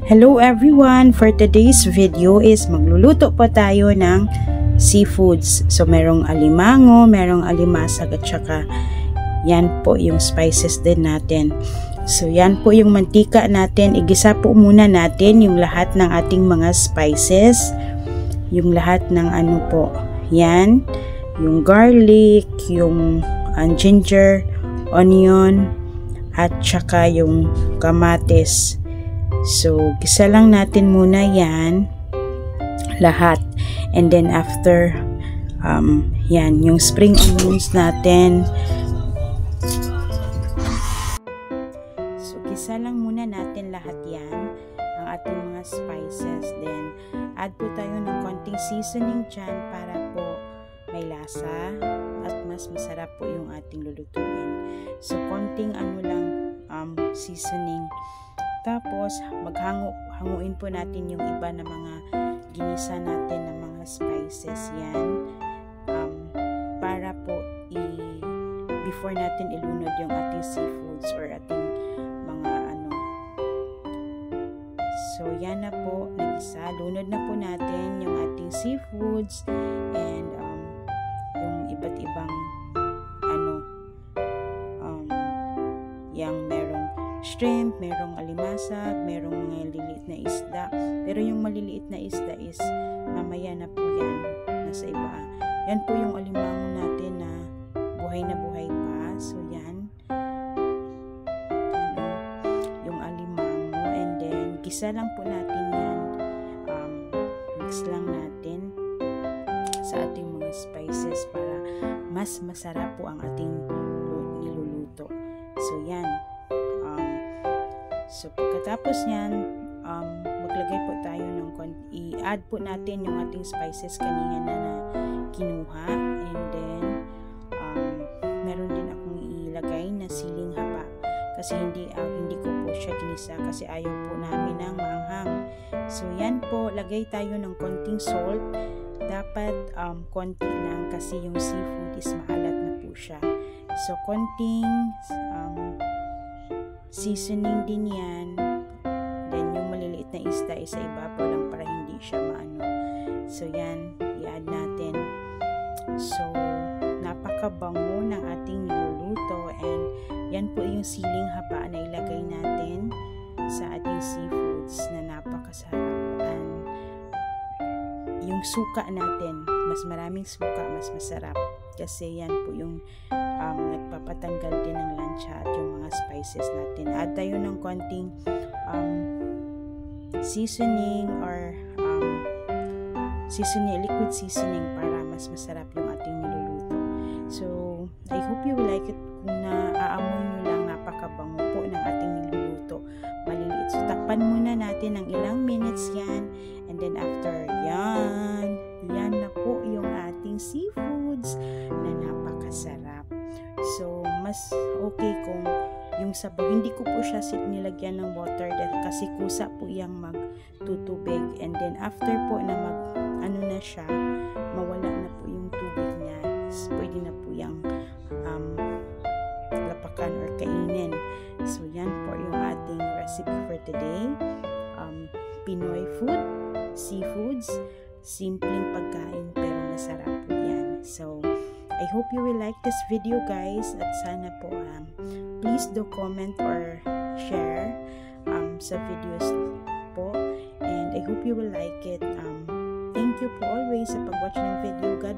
Hello everyone! For today's video is magluluto po tayo ng seafoods. So merong alimango, merong alimasag at saka yan po yung spices din natin. So yan po yung mantika natin. Igisa po muna natin yung lahat ng ating mga spices. Yung lahat ng ano po. Yan. Yung garlic, yung ginger, onion, at saka yung kamatis. So, gisa lang natin muna yan lahat. And then after yan, yung spring onions natin. So, gisa lang muna natin lahat yan, ang ating mga spices. Then, add po tayo ng konting seasoning dyan para po may lasa at mas masarap po yung ating lulutuin. So, konting ano lang seasoning. Tapos, hanguin po natin yung iba na mga ginisa natin na mga spices yan. Para po before natin ilunod yung ating seafoods or ating mga ano. So, yan na po. Nag-isa. Lunod na po natin yung ating seafoods and yung iba't ibang ano yung merong shrimp, merong alimasag, merong mga liliit na isda. Pero yung maliliit na isda is mamaya na po yan. Nasa iba. Yan po yung alimango natin na buhay pa. So yan. Yung alimango. And then, gisa lang po natin yan. Mix lang natin sa ating mga spices para mas masarap po ang ating niluluto. So yan. So, pagkatapos niyan, maglagay po tayo ng i-add po natin yung ating spices kanina na kinuha. And then, meron din akong ilagay na siling haba. Kasi hindi ko po siya ginisa kasi ayaw po namin ng maanghang. So, yan po. Lagay tayo ng konting salt. Dapat konti lang kasi yung seafood is maalat na po siya. So, konting seasoning din yan. Then, yung maliliit na isda isa ibabaw lang para hindi siya maano. So, yan. I-add natin. So, napakabango ng ating niluluto. And, yan po yung siling haba na ilagay natin sa ating seafoods na napakasarap. And, yung suka natin, mas maraming suka, mas masarap. Kasi yan po yung nagpapatanggal din ng lansya at yung mga spices natin. Add tayo ng konting seasoning or liquid seasoning para mas masarap yung ating niluluto. So, I hope you will like it. Kung naaamoy nyo lang, napakabango po ng ating niluluto. Maliliit. So, takpan muna natin ng ilang minutes yan. And then after yan na po yung ating seafoods na napakasarap. So, mas okay kung yung sabaw, hindi ko po siya nilagyan ng water kasi kusa po yung magtutubig. And then, after po na na siya, mawala na po yung tubig niya. Pwede na po yung lapakan or kainin. So, yan po yung ating recipe for today. Pinoy food, seafoods, simpleng pagkain pero masarap po yan. So, I hope you will like this video guys at sana po please do comment or share sa videos po and I hope you will like it. Thank you po always sa pag-watch ng video guys.